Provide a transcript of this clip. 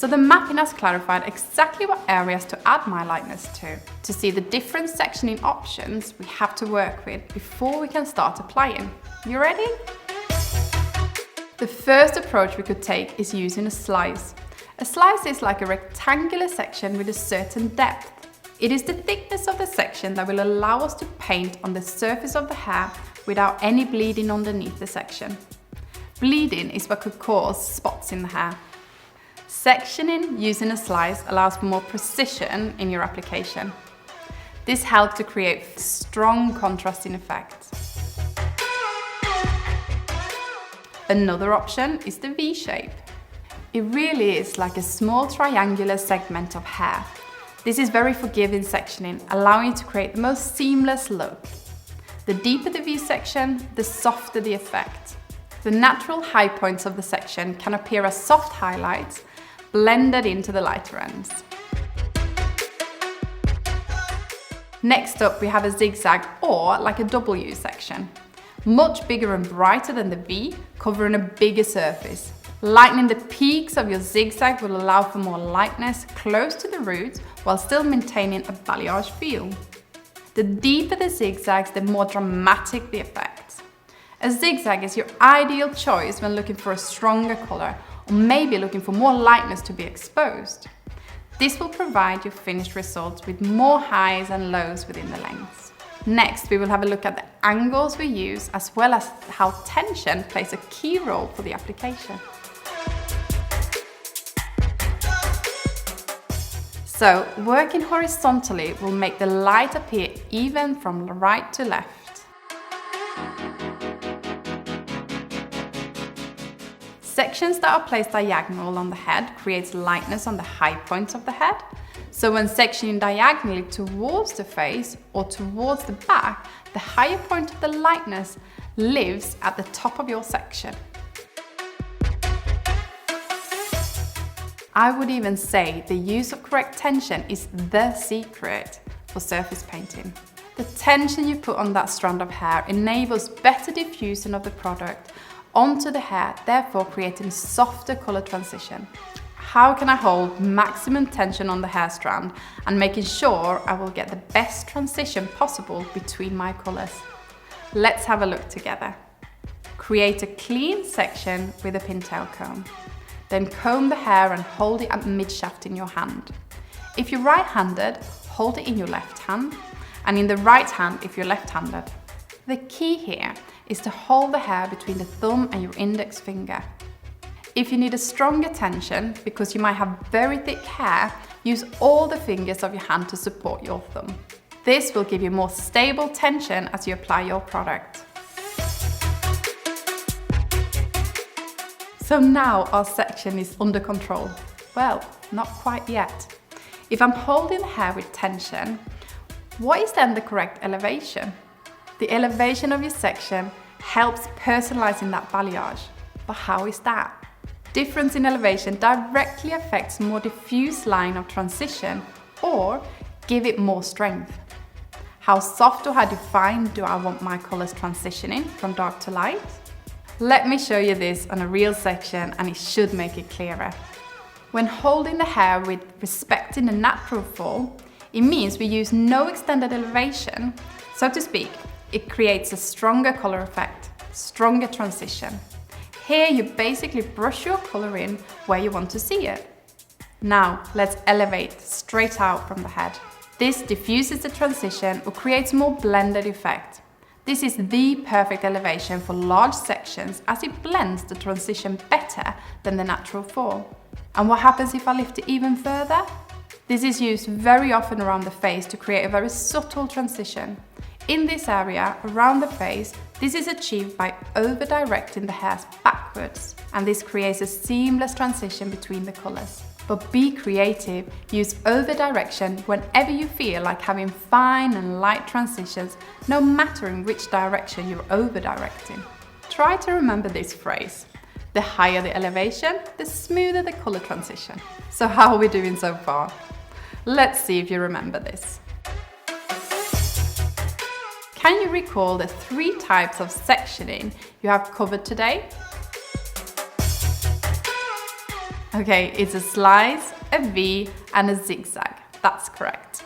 So the mapping has clarified exactly what areas to add my lightness to. To see the different sectioning options we have to work with before we can start applying. You ready? The first approach we could take is using a slice. A slice is like a rectangular section with a certain depth. It is the thickness of the section that will allow us to paint on the surface of the hair without any bleeding underneath the section. Bleeding is what could cause spots in the hair. Sectioning using a slice allows for more precision in your application. This helps to create strong contrasting effects. Another option is the V shape. It really is like a small triangular segment of hair. This is very forgiving sectioning, allowing you to create the most seamless look. The deeper the V section, the softer the effect. The natural high points of the section can appear as soft highlights, blended into the lighter ends. Next up, we have a zigzag or like a W section. Much bigger and brighter than the V, covering a bigger surface. Lightening the peaks of your zigzag will allow for more lightness close to the roots while still maintaining a balayage feel. The deeper the zigzags, the more dramatic the effect. A zigzag is your ideal choice when looking for a stronger colour or maybe looking for more lightness to be exposed. This will provide your finished results with more highs and lows within the lengths. Next, we will have a look at the angles we use as well as how tension plays a key role for the application. So, working horizontally will make the light appear even from right to left. Sections that are placed diagonal on the head creates lightness on the high points of the head. So when sectioning diagonally towards the face or towards the back, the higher point of the lightness lives at the top of your section. I would even say the use of correct tension is the secret for surface painting. The tension you put on that strand of hair enables better diffusion of the product onto the hair, therefore creating softer colour transition. How can I hold maximum tension on the hair strand and making sure I will get the best transition possible between my colours? Let's have a look together. Create a clean section with a pintail comb. Then comb the hair and hold it at mid-shaft in your hand. If you're right-handed, hold it in your left hand, and in the right hand if you're left-handed. The key here is to hold the hair between the thumb and your index finger. If you need a stronger tension, because you might have very thick hair, use all the fingers of your hand to support your thumb. This will give you more stable tension as you apply your product. So now our section is under control. Well, not quite yet. If I'm holding the hair with tension, what is then the correct elevation? The elevation of your section helps personalizing that balayage. But how is that? Difference in elevation directly affects more diffuse line of transition or give it more strength. How soft or how defined do I want my colours transitioning from dark to light? Let me show you this on a real section and it should make it clearer. When holding the hair with respecting the natural fall, it means we use no extended elevation. So to speak, it creates a stronger colour effect, stronger transition. Here you basically brush your colour in where you want to see it. Now let's elevate straight out from the head. This diffuses the transition or creates more blended effect. This is the perfect elevation for large sections as it blends the transition better than the natural fall. And what happens if I lift it even further? This is used very often around the face to create a very subtle transition. In this area, around the face, this is achieved by over-directing the hairs backwards, and this creates a seamless transition between the colours. But be creative, use over-direction whenever you feel like having fine and light transitions, no matter in which direction you're over-directing. Try to remember this phrase. The higher the elevation, the smoother the colour transition. So how are we doing so far? Let's see if you remember this. Can you recall the 3 types of sectioning you have covered today? Okay, it's a slice, a V, and a zigzag. That's correct.